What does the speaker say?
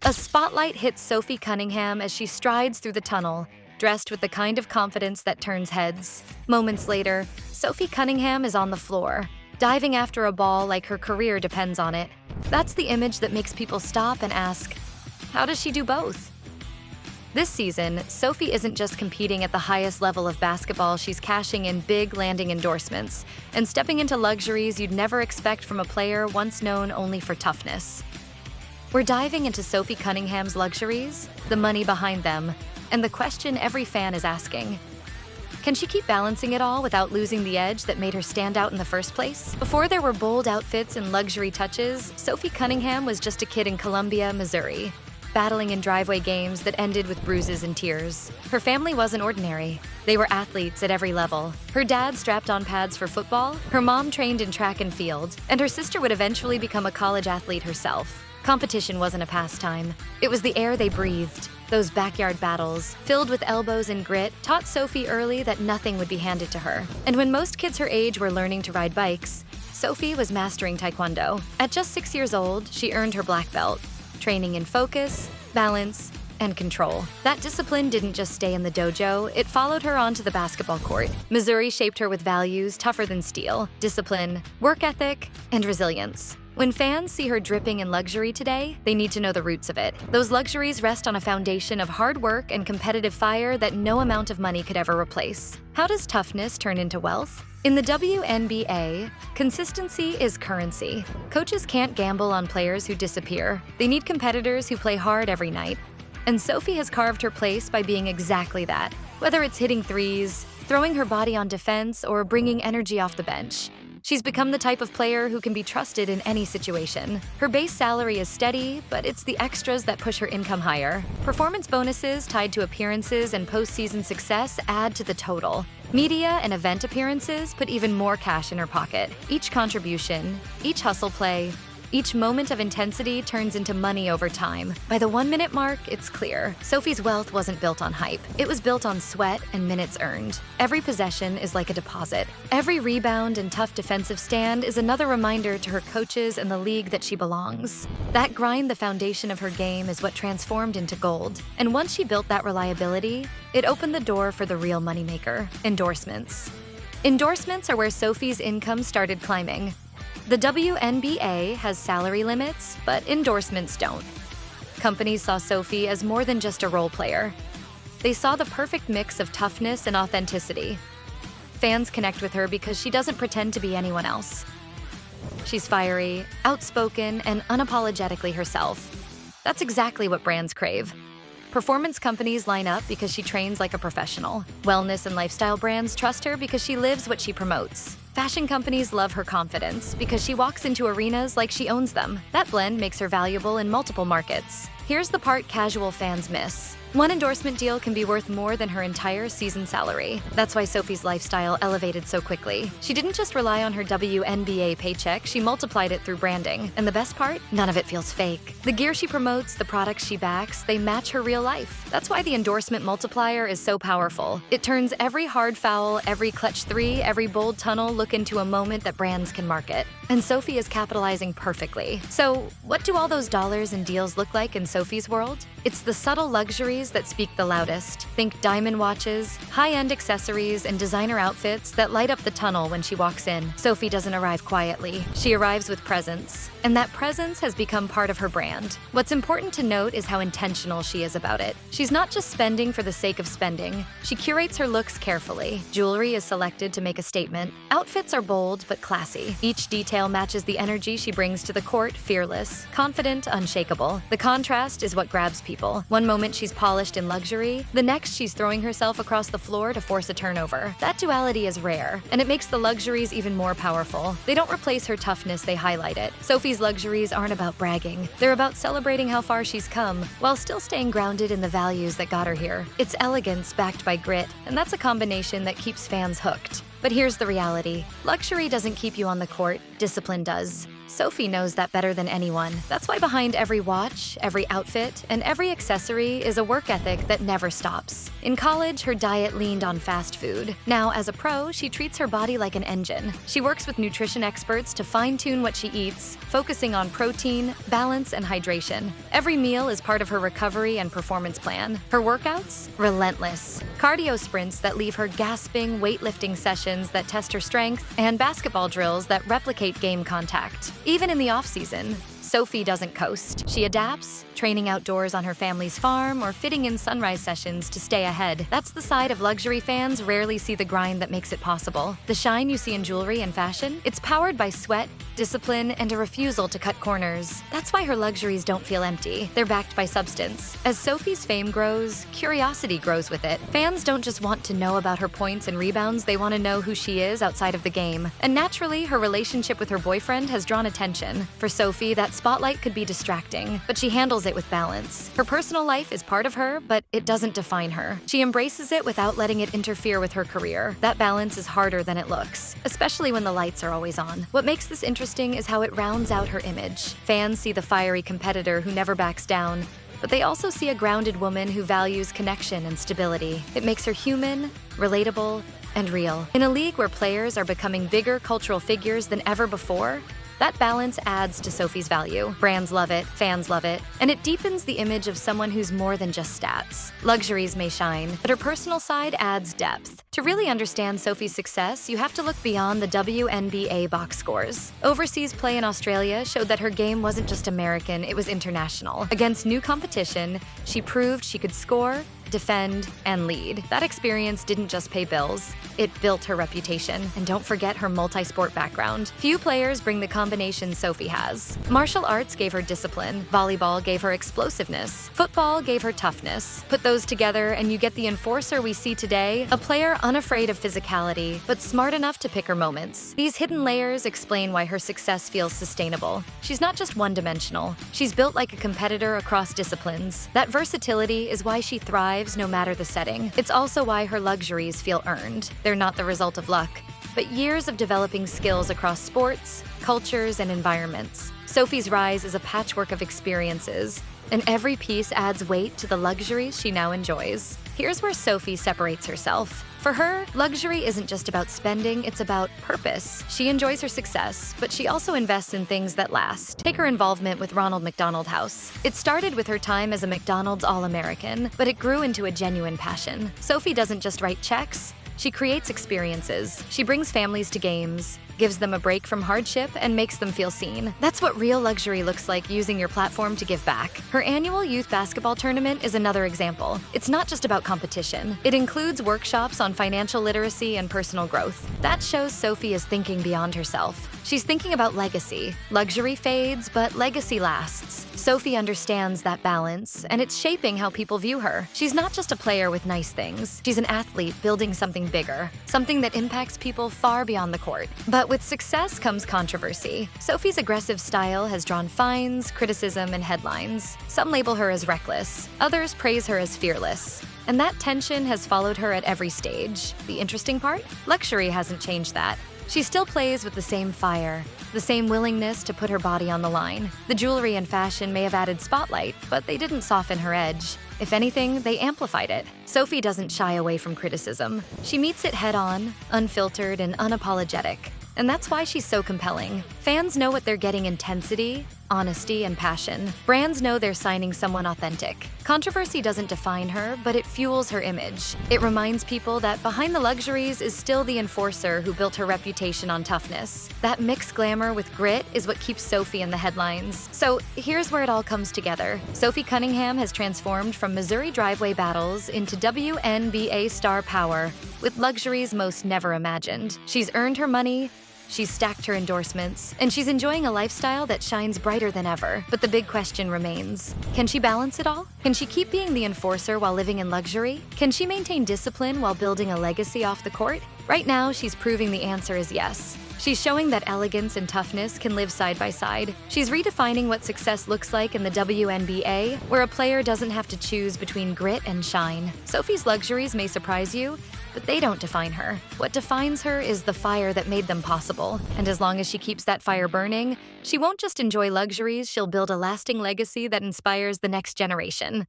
A spotlight hits Sophie Cunningham as she strides through the tunnel, dressed with the kind of confidence that turns heads. Moments later, Sophie Cunningham is on the floor, diving after a ball like her career depends on it. That's the image that makes people stop and ask, how does she do both? This season, Sophie isn't just competing at the highest level of basketball, she's cashing in big landing endorsements and stepping into luxuries you'd never expect from a player once known only for toughness. We're diving into Sophie Cunningham's luxuries, the money behind them, and the question every fan is asking. Can she keep balancing it all without losing the edge that made her stand out in the first place? Before there were bold outfits and luxury touches, Sophie Cunningham was just a kid in Columbia, Missouri, battling in driveway games that ended with bruises and tears. Her family wasn't ordinary. They were athletes at every level. Her dad strapped on pads for football, her mom trained in track and field, and her sister would eventually become a college athlete herself. Competition wasn't a pastime. It was the air they breathed. Those backyard battles, filled with elbows and grit, taught Sophie early that nothing would be handed to her. And when most kids her age were learning to ride bikes, Sophie was mastering Taekwondo. At just 6 years old, she earned her black belt, training in focus, balance, and control. That discipline didn't just stay in the dojo, it followed her onto the basketball court. Missouri shaped her with values tougher than steel, discipline, work ethic, and resilience. When fans see her dripping in luxury today, they need to know the roots of it. Those luxuries rest on a foundation of hard work and competitive fire that no amount of money could ever replace. How does toughness turn into wealth? In the WNBA, consistency is currency. Coaches can't gamble on players who disappear. They need competitors who play hard every night. And Sophie has carved her place by being exactly that. Whether it's hitting threes, throwing her body on defense, or bringing energy off the bench, she's become the type of player who can be trusted in any situation. Her base salary is steady, but it's the extras that push her income higher. Performance bonuses tied to appearances and postseason success add to the total. Media and event appearances put even more cash in her pocket. Each contribution, each hustle play, each moment of intensity turns into money over time. By the 1-minute mark, it's clear. Sophie's wealth wasn't built on hype. It was built on sweat and minutes earned. Every possession is like a deposit. Every rebound and tough defensive stand is another reminder to her coaches and the league that she belongs. That grind, the foundation of her game, is what transformed into gold. And once she built that reliability, it opened the door for the real moneymaker, endorsements. Endorsements are where Sophie's income started climbing. The WNBA has salary limits, but endorsements don't. Companies saw Sophie as more than just a role player. They saw the perfect mix of toughness and authenticity. Fans connect with her because she doesn't pretend to be anyone else. She's fiery, outspoken, and unapologetically herself. That's exactly what brands crave. Performance companies line up because she trains like a professional. Wellness and lifestyle brands trust her because she lives what she promotes. Fashion companies love her confidence because she walks into arenas like she owns them. That blend makes her valuable in multiple markets. Here's the part casual fans miss. One endorsement deal can be worth more than her entire season salary. That's why Sophie's lifestyle elevated so quickly. She didn't just rely on her WNBA paycheck, she multiplied it through branding. And the best part? None of it feels fake. The gear she promotes, the products she backs, they match her real life. That's why the endorsement multiplier is so powerful. It turns every hard foul, every clutch three, every bold tunnel look into a moment that brands can market. And Sophie is capitalizing perfectly. So, what do all those dollars and deals look like in Sophie's world? It's the subtle luxuries that speak the loudest. Think diamond watches, high-end accessories, and designer outfits that light up the tunnel when she walks in. Sophie doesn't arrive quietly. She arrives with presence. And that presence has become part of her brand. What's important to note is how intentional she is about it. She's not just spending for the sake of spending. She curates her looks carefully. Jewelry is selected to make a statement. Outfits are bold but classy. Each detail matches the energy she brings to the court, fearless, confident, unshakable. The contrast is what grabs people. One moment she's polished in luxury, the next she's throwing herself across the floor to force a turnover. That duality is rare, and it makes the luxuries even more powerful. They don't replace her toughness, they highlight it. Sophie's luxuries aren't about bragging. They're about celebrating how far she's come, while still staying grounded in the values that got her here. It's elegance backed by grit, and that's a combination that keeps fans hooked. But here's the reality. Luxury doesn't keep you on the court, discipline does. Sophie knows that better than anyone. That's why behind every watch, every outfit, and every accessory is a work ethic that never stops. In college, her diet leaned on fast food. Now, as a pro, she treats her body like an engine. She works with nutrition experts to fine-tune what she eats, focusing on protein, balance, and hydration. Every meal is part of her recovery and performance plan. Her workouts? Relentless. Cardio sprints that leave her gasping, weightlifting sessions that test her strength, and basketball drills that replicate game contact. Even in the off-season, Sophie doesn't coast. She adapts, training outdoors on her family's farm or fitting in sunrise sessions to stay ahead. That's the side of luxury fans rarely see the grind that makes it possible. The shine you see in jewelry and fashion, it's powered by sweat, discipline, and a refusal to cut corners. That's why her luxuries don't feel empty. They're backed by substance. As Sophie's fame grows, curiosity grows with it. Fans don't just want to know about her points and rebounds, they want to know who she is outside of the game. And naturally, her relationship with her boyfriend has drawn attention. For Sophie, that spotlight could be distracting, but she handles it with balance. Her personal life is part of her, but it doesn't define her. She embraces it without letting it interfere with her career. That balance is harder than it looks, especially when the lights are always on. What makes this interesting is how it rounds out her image. Fans see the fiery competitor who never backs down, but they also see a grounded woman who values connection and stability. It makes her human, relatable, and real. In a league where players are becoming bigger cultural figures than ever before, that balance adds to Sophie's value. Brands love it, fans love it, and it deepens the image of someone who's more than just stats. Luxuries may shine, but her personal side adds depth. To really understand Sophie's success, you have to look beyond the WNBA box scores. Overseas play in Australia showed that her game wasn't just American, it was international. Against new competition, she proved she could score, defend, and lead. That experience didn't just pay bills, it built her reputation. And don't forget her multi-sport background. Few players bring the combination Sophie has. Martial arts gave her discipline, volleyball gave her explosiveness, football gave her toughness. Put those together and you get the enforcer we see today, a player unafraid of physicality, but smart enough to pick her moments. These hidden layers explain why her success feels sustainable. She's not just one-dimensional. She's built like a competitor across disciplines. That versatility is why she thrives no matter the setting. It's also why her luxuries feel earned. They're not the result of luck, but years of developing skills across sports, cultures, and environments. Sophie's rise is a patchwork of experiences, and every piece adds weight to the luxuries she now enjoys. Here's where Sophie separates herself. For her, luxury isn't just about spending, it's about purpose. She enjoys her success, but she also invests in things that last. Take her involvement with Ronald McDonald House. It started with her time as a McDonald's All-American, but it grew into a genuine passion. Sophie doesn't just write checks, she creates experiences. She brings families to games, gives them a break from hardship, and makes them feel seen. That's what real luxury looks like, using your platform to give back. Her annual youth basketball tournament is another example. It's not just about competition. It includes workshops on financial literacy and personal growth. That shows Sophie is thinking beyond herself. She's thinking about legacy. Luxury fades, but legacy lasts. Sophie understands that balance, and it's shaping how people view her. She's not just a player with nice things. She's an athlete building something bigger, something that impacts people far beyond the court. But with success comes controversy. Sophie's aggressive style has drawn fines, criticism, and headlines. Some label her as reckless, others praise her as fearless. And that tension has followed her at every stage. The interesting part? Luxury hasn't changed that. She still plays with the same fire, the same willingness to put her body on the line. The jewelry and fashion may have added spotlight, but they didn't soften her edge. If anything, they amplified it. Sophie doesn't shy away from criticism. She meets it head-on, unfiltered, and unapologetic. And that's why she's so compelling. Fans know what they're getting: intensity, honesty, and passion. Brands know they're signing someone authentic. Controversy doesn't define her, but it fuels her image. It reminds people that behind the luxuries is still the enforcer who built her reputation on toughness. That mixed glamour with grit is what keeps Sophie in the headlines. So here's where it all comes together. Sophie Cunningham has transformed from Missouri driveway battles into WNBA star power, with luxuries most never imagined. She's earned her money, she's stacked her endorsements, and she's enjoying a lifestyle that shines brighter than ever. But the big question remains: can she balance it all? Can she keep being the enforcer while living in luxury? Can she maintain discipline while building a legacy off the court? Right now, she's proving the answer is yes. She's showing that elegance and toughness can live side by side. She's redefining what success looks like in the WNBA, where a player doesn't have to choose between grit and shine. Sophie's luxuries may surprise you, but they don't define her. What defines her is the fire that made them possible. And as long as she keeps that fire burning, she won't just enjoy luxuries, she'll build a lasting legacy that inspires the next generation.